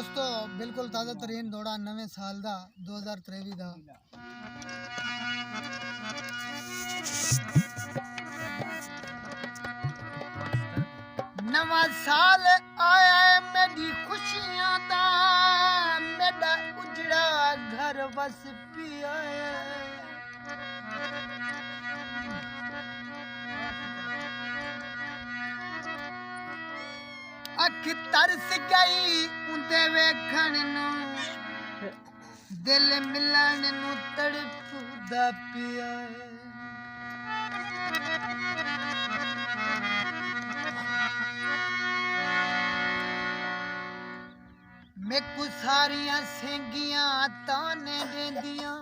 दोस्तों बिल्कुल ताज़ा तरीन दौड़ा नवे साल दा 2023 दा नवा साल आया है मेरी खुशियां दा मेरा उजड़ा घर बस पिया है अख तरस गई उंदे वेखण नू दिल मिलन नू तड़पदा पिया है मेकू सारियां सेंगियां ताने देंदियां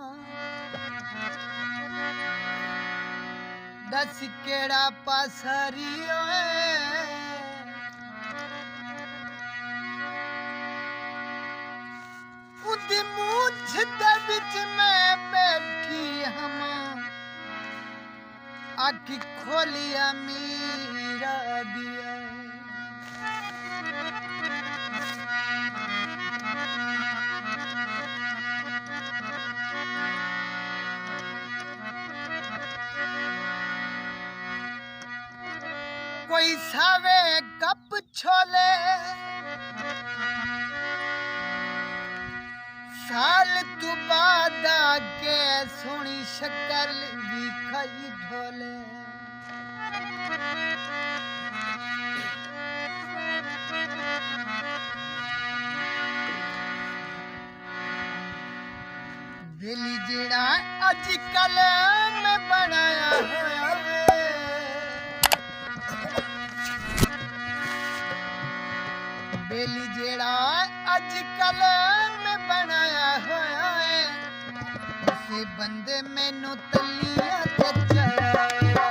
दस केड़ा पासरी ओए उदी मूछ दे विच मैं बैठी हम आखी खोलिया मीरा दिया कोई सावे कप छोले साल तू बाद के सोनी शक्कर भी खाई ढोले बेली जेड़ा अजकल मैं बनाया होया बेली जेड़ा अजकल मैं बनाया होया है उसे बंदे मैनू तलिया चचाया